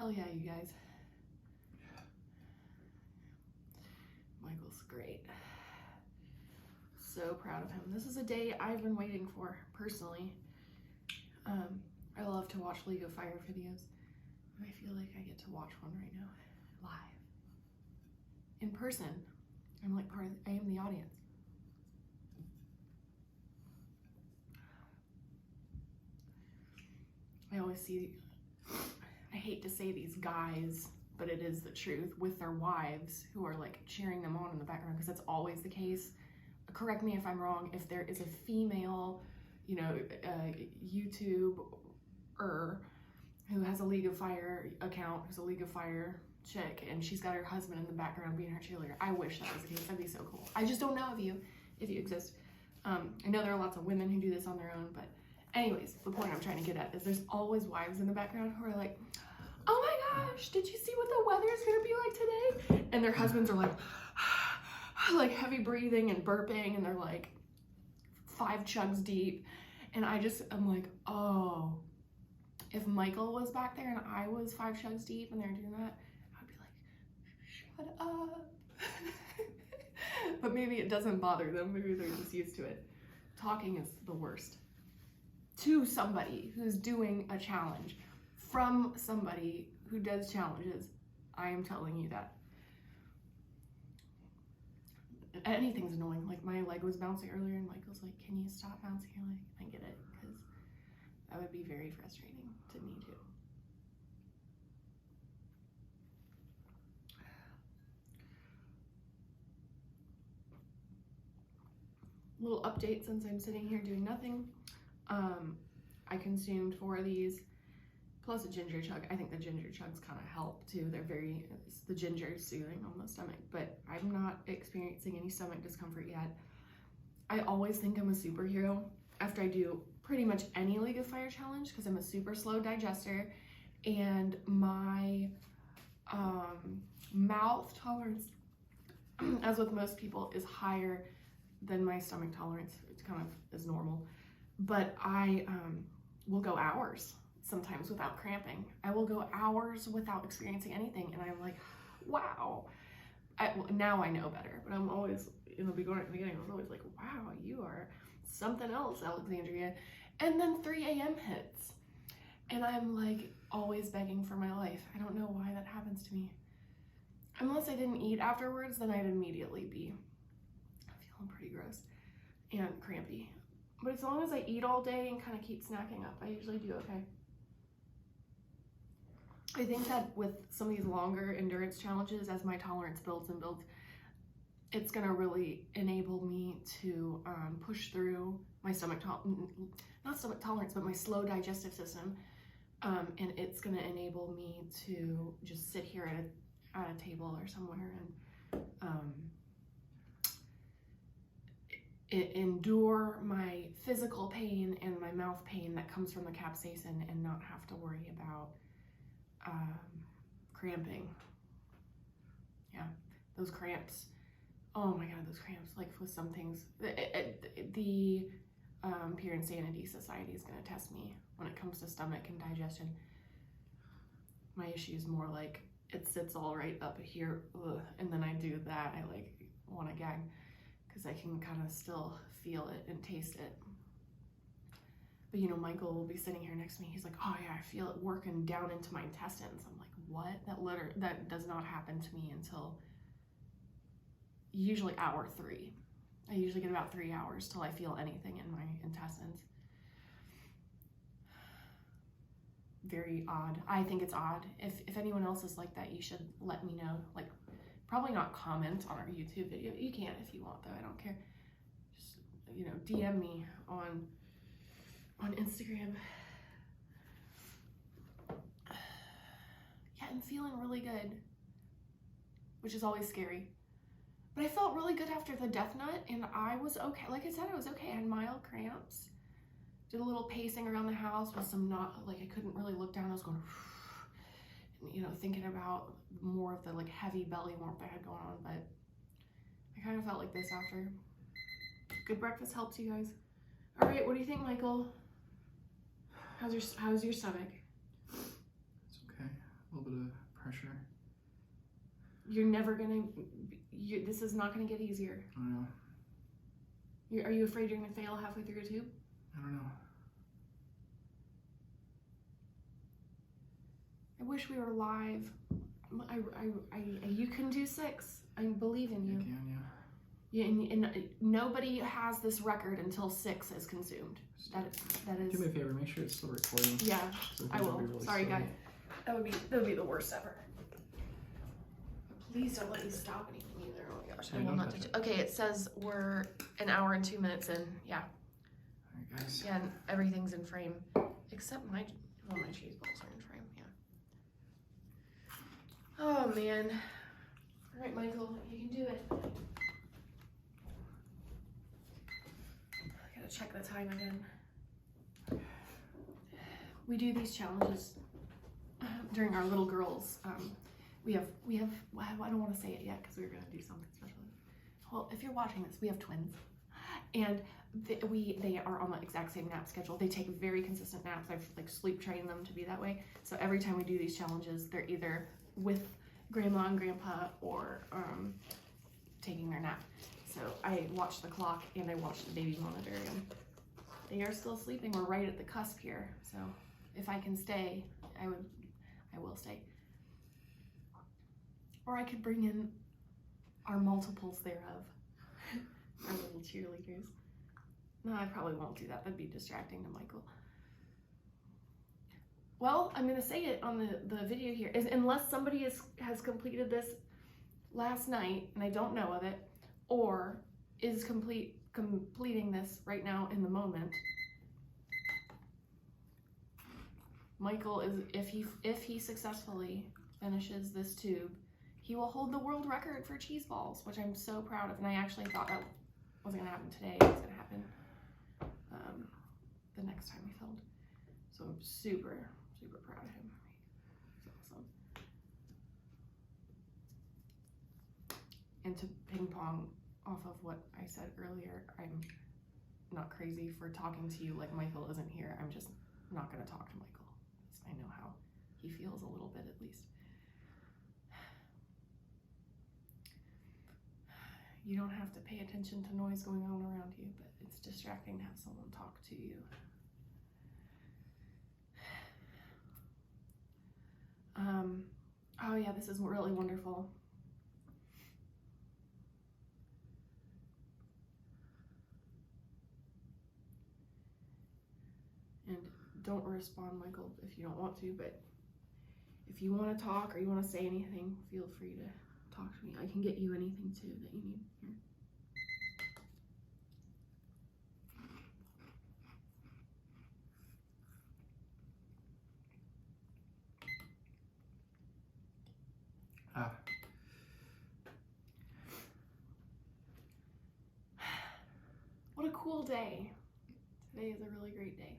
Hell yeah, you guys. Michael's great. So proud of him. This is a day I've been waiting for, personally. I love to watch League of Fire videos. I feel like I get to watch one right now, live. In person. I'm like I am the audience. I always see, I hate to say these guys, but it is the truth, with their wives who are like cheering them on in the background, because that's always the case. Correct me if I'm wrong, if there is a female, you know, YouTuber who has a League of Fire account, who's a League of Fire chick, and she's got her husband in the background being her cheerleader. I wish that was the case. That'd be so cool. I just don't know if you exist. I know there are lots of women who do this on their own, but anyways, the point I'm trying to get at is there's always wives in the background who are like, oh my gosh, did you see what the weather is gonna be like today? And their husbands are like heavy breathing and burping, and they're like 5 chugs deep. And I'm like, oh, if Michael was back there and I was 5 chugs deep and they're doing that, I'd be like, shut up. But maybe it doesn't bother them. Maybe they're just used to it. Talking is the worst. To somebody who's doing a challenge, from somebody who does challenges, I am telling you that. Anything's annoying. Like my leg was bouncing earlier and Michael's like, can you stop bouncing your leg? I get it, because that would be very frustrating to me too. Little update since I'm sitting here doing nothing. I consumed 4 of these, plus a ginger chug. I think the ginger chugs kind of help too. The ginger is soothing on the stomach, but I'm not experiencing any stomach discomfort yet. I always think I'm a superhero after I do pretty much any League of Fire challenge, because I'm a super slow digester, and my mouth tolerance, as with most people, is higher than my stomach tolerance. It kind of is normal, but I will go hours sometimes without cramping. I will go hours without experiencing anything, and I'm like, wow. Now I know better, but I'm always, in the beginning, I was always like, wow, you are something else, Alexandria. And then 3 a.m. hits, and I'm like always begging for my life. I don't know why that happens to me. Unless I didn't eat afterwards, then I'd immediately be feeling pretty gross and crampy. But as long as I eat all day and kind of keep snacking up, I usually do okay. I think that with some of these longer endurance challenges, as my tolerance builds and builds, it's gonna really enable me to push through my not stomach tolerance, but my slow digestive system. And it's gonna enable me to just sit here at a table or somewhere and endure my physical pain and my mouth pain that comes from the capsaicin, and not have to worry about cramping. Yeah, those cramps. Oh my god, those cramps. Like with some things, the Pure Insanity Society is going to test me when it comes to stomach and digestion. My issue is more like it sits all right up here, and then I do that, I like want to gag, because I can kind of still feel it and taste it. But you know, Michael will be sitting here next to me. He's like, oh yeah, I feel it working down into my intestines. I'm like, what? That does not happen to me until usually hour 3. I usually get about 3 hours till I feel anything in my intestines. Very odd. I think it's odd. If anyone else is like that, you should let me know. Like, probably not comment on our YouTube video. You can if you want, though. I don't care. Just, you know, DM me on Instagram. Yeah, I'm feeling really good, which is always scary. But I felt really good after the death nut, and I was okay. Like I said, I was okay. I had mild cramps. Did a little pacing around the house with some I couldn't really look down. I was going, and, you know, thinking about more of the like heavy belly warmth I had going on. But I kind of felt like this after. Good breakfast helps, you guys. All right, what do you think, Michael? How's your stomach? It's okay. A little bit bit of pressure. You're never gonna. This is not gonna get easier. I don't know. Are you afraid you're gonna fail halfway through a tube? I don't know. I wish we were live. You can do 6. I believe in you. I can, yeah. Yeah, and nobody has this record until 6 is consumed. That is. Do me a favor, make sure it's still recording. Yeah, So I will. really Sorry, slowly. guys. That would be the worst ever. But please don't let me stop anything either. Oh my gosh, I Yeah, will don't not touch touch it. Okay, it says we're an hour and 2 minutes in. Yeah. All right, guys. Yeah, and everything's in frame except my cheese balls are in frame. Yeah. Oh man. All right, Michael, you can do it. I gotta check the time again. We do these challenges during our little girls. We have. I don't want to say it yet because we were gonna do something special. Well, if you're watching this, we have twins, and they are on the exact same nap schedule. They take very consistent naps. I've like sleep trained them to be that way. So every time we do these challenges, they're either with grandma and grandpa or taking their nap. So I watch the clock and I watch the baby monitor, and they are still sleeping. We're right at the cusp here. So if I can stay, I will stay. Or I could bring in our multiples thereof, our little cheerleaders. No, I probably won't do that. That'd be distracting to Michael. Well, I'm gonna say it on the video here, is unless somebody has completed this last night and I don't know of it, or is completing this right now in the moment. Michael is, if he successfully finishes this tube, he will hold the world record for cheese balls, which I'm so proud of. And I actually thought that wasn't gonna happen today. It was gonna happen the next time we filmed. So I'm super, super proud of him. He's awesome. And to ping pong off of what I said earlier, I'm not crazy for talking to you like Michael isn't here. I'm just not gonna talk to Michael. I know how he feels a little bit, at least. You don't have to pay attention to noise going on around you, but it's distracting to have someone talk to you. Oh yeah, this is really wonderful. And don't respond, Michael, if you don't want to, but if you want to talk or you want to say anything, feel free to talk to me. I can get you anything too that you need here. What a cool day. Today is a really great day.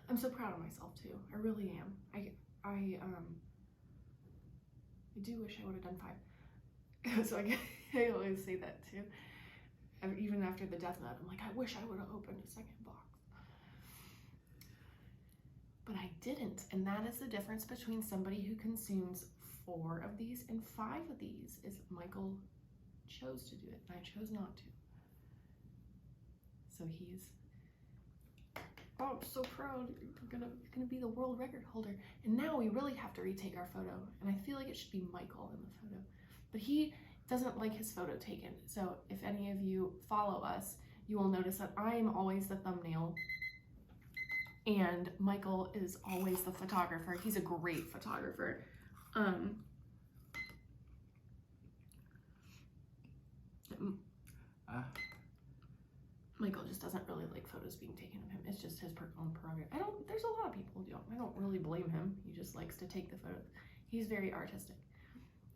I'm so proud of myself too. I really am. I do wish I would have done 5. So I always say that too. Even after the death note, I'm like, I wish I would have opened a second box. But I didn't, and that is the difference between somebody who consumes 4 of these and 5 of these, is Michael chose to do it, and I chose not to. So he's, oh, I'm so proud. You're gonna be the world record holder. And now we really have to retake our photo, and I feel like it should be Michael in the photo. But he doesn't like his photo taken. So if any of you follow us, you will notice that I am always the thumbnail and Michael is always the photographer. He's a great photographer. Michael just doesn't really like photos being taken of him. It's just his own prerogative. There's a lot of people who don't. I don't really blame him. He just likes to take the photos. He's very artistic.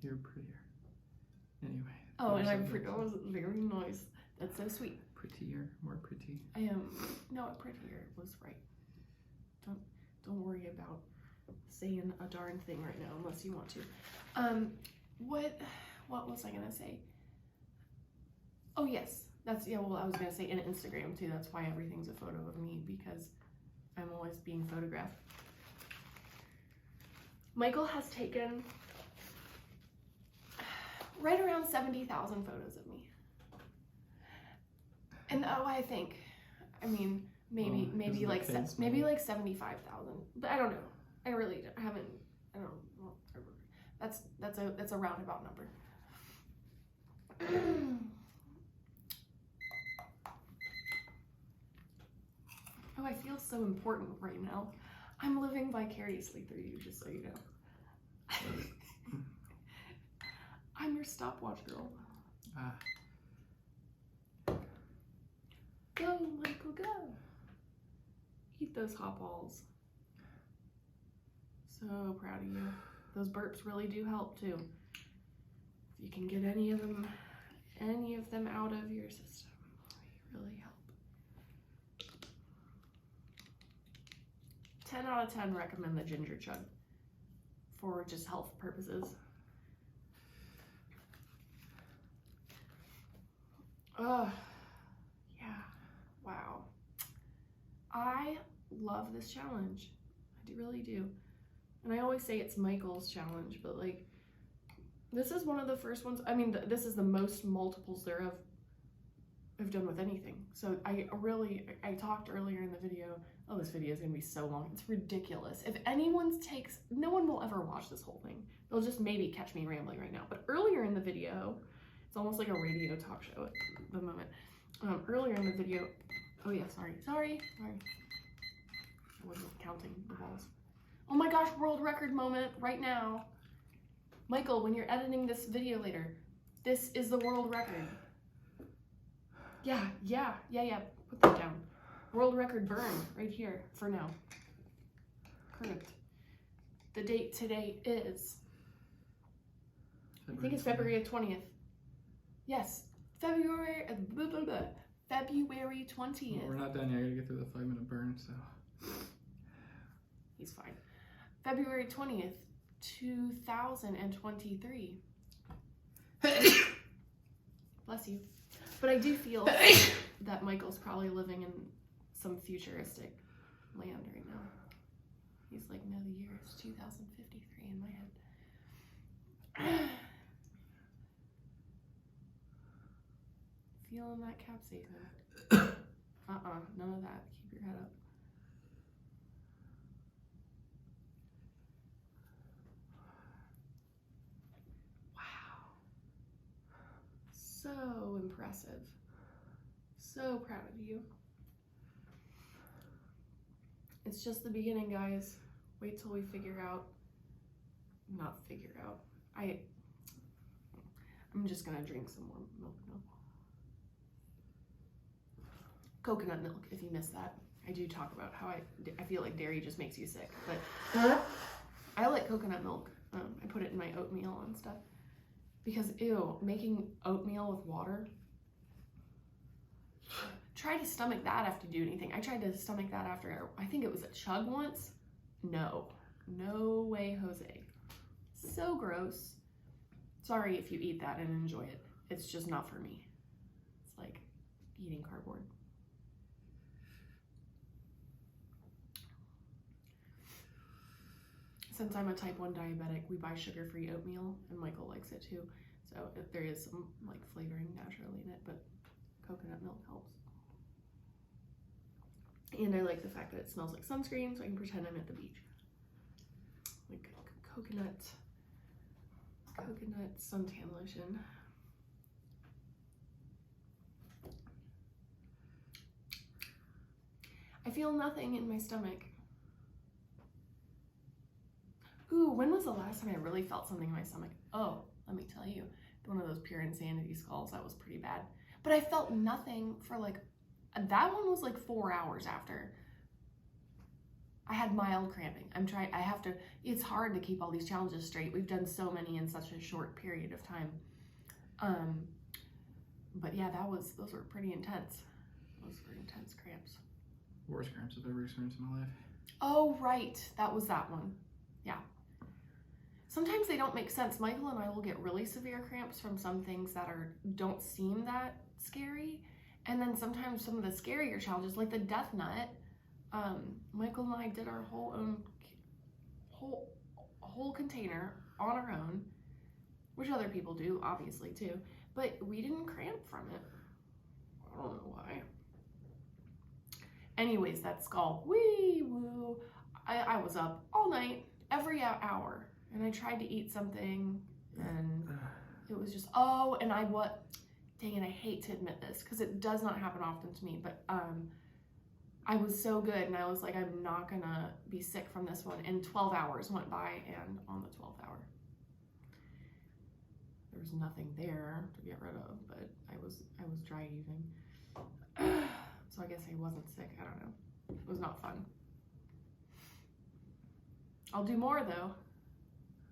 You're prettier. Anyway. Oh, and that was very nice. That's so sweet. Prettier, more pretty. I am, no, prettier was right. Don't worry about saying a darn thing right now unless you want to. What was I gonna say? Oh yes, That's, yeah, well, I was gonna say in Instagram too. That's why everything's a photo of me, because I'm always being photographed. Michael has taken right around 70,000 photos of me. And I think, I mean, maybe like 75,000, but I don't know. I really haven't. I don't know. That's a roundabout number. Oh, I feel so important right now. I'm living vicariously through you, just so you know. I'm your stopwatch girl. Go, Michael, go. Eat those hot balls. So proud of you. Those burps really do help too. If you can get any of them out of your system, they really help. 10 out of 10 recommend the ginger chug for just health purposes. Oh, yeah, wow. I love this challenge. I really do. And I always say it's Michael's challenge, but like, this is one of the first ones. I mean, this is the most multiples thereof I've done with anything. So I talked earlier in the video, oh, this video is gonna be so long. It's ridiculous. If no one will ever watch this whole thing. They'll just maybe catch me rambling right now. But earlier in the video, it's almost like a radio talk show at the moment. Earlier in the video, oh yeah, sorry. I wasn't counting the balls. Oh my gosh, world record moment right now. Michael, when you're editing this video later, this is the world record. Yeah, put that down. World record burn right here for now. Perfect. The date today is, I think it's February 20th. Yes, February 20th. Well, we're not done yet. I gotta get through the 5-minute burn, so. He's fine. February 20th, 2023. Bless you. But I do feel that Michael's probably living in some futuristic land right now. He's like, no, the year is 2053 in my head. Feeling that capsaicin. None of that. Keep your head up. So impressive. So proud of you. It's just the beginning, guys. Wait till we I'm just gonna drink some more milk. Coconut milk, if you missed that. I do talk about how I feel like dairy just makes you sick, but I like coconut milk. I put it in my oatmeal and stuff. Because, ew, making oatmeal with water. Try to stomach that after you do anything. I tried to stomach that after, I think it was a Chug once. No way, Jose. So gross. Sorry if you eat that and enjoy it. It's just not for me. It's like eating cardboard. Since I'm a type 1 diabetic, we buy sugar-free oatmeal, and Michael likes it too. So there is some like flavoring naturally in it, but coconut milk helps. And I like the fact that it smells like sunscreen, so I can pretend I'm at the beach. Like coconut suntan lotion. I feel nothing in my stomach. Ooh, when was the last time I really felt something in my stomach? Oh, let me tell you, one of those pure insanity skulls, that was pretty bad. But I felt nothing for like, that one was like 4 hours after. I had mild cramping. It's hard to keep all these challenges straight. We've done so many in such a short period of time. But yeah, those were pretty intense. Those were intense cramps. Worst cramps I've ever experienced in my life. Oh, right. That was that one. Yeah. Sometimes they don't make sense. Michael and I will get really severe cramps from some things that don't seem that scary. And then sometimes some of the scarier challenges, like the death nut, Michael and I did our whole container on our own, which other people do, obviously, too. But we didn't cramp from it. I don't know why. Anyways, that skull, wee woo. I was up all night, every hour, and I tried to eat something, and it was just, dang it, I hate to admit this, because it does not happen often to me, but I was so good, and I was like, I'm not gonna be sick from this one, and 12 hours went by, and on the 12th hour, there was nothing there to get rid of, but I was dry heaving. So I guess I wasn't sick, I don't know. It was not fun. I'll do more though.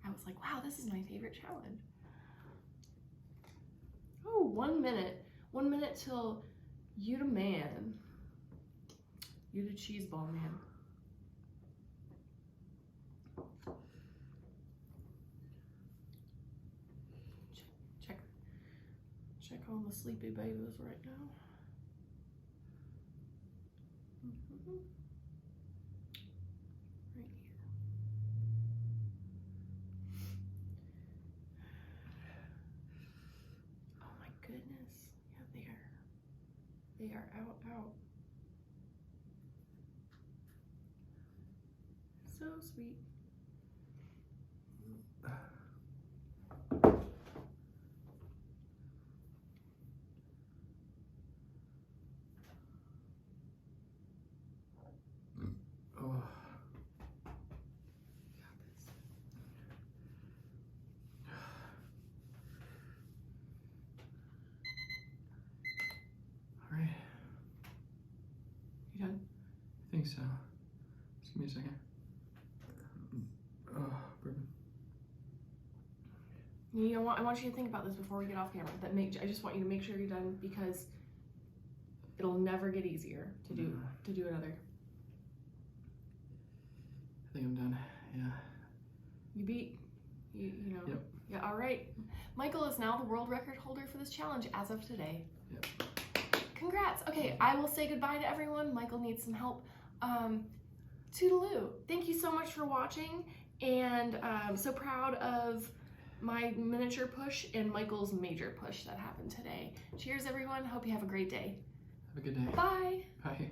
I was like, wow, this is my favorite challenge. Oh, 1 minute. 1 minute till you the man. You the cheese ball man. Check on the sleepy babies right now. Right here. Oh my goodness. Yeah, they are out. So sweet. Oh. All right. You done? I think so. Just give me a second. Oh, bourbon. You know what? I want you to think about this before we get off camera. I just want you to make sure you're done, because it'll never get easier to do another. I think I'm done. Yeah. You beat, you know. Yep. Yeah, all right. Michael is now the world record holder for this challenge as of today. Yep. Congrats. Okay, I will say goodbye to everyone. Michael needs some help. Toodaloo. Thank you so much for watching, and I'm so proud of my miniature push and Michael's major push that happened today. Cheers, everyone. Hope you have a great day. Have a good day. Bye. Bye.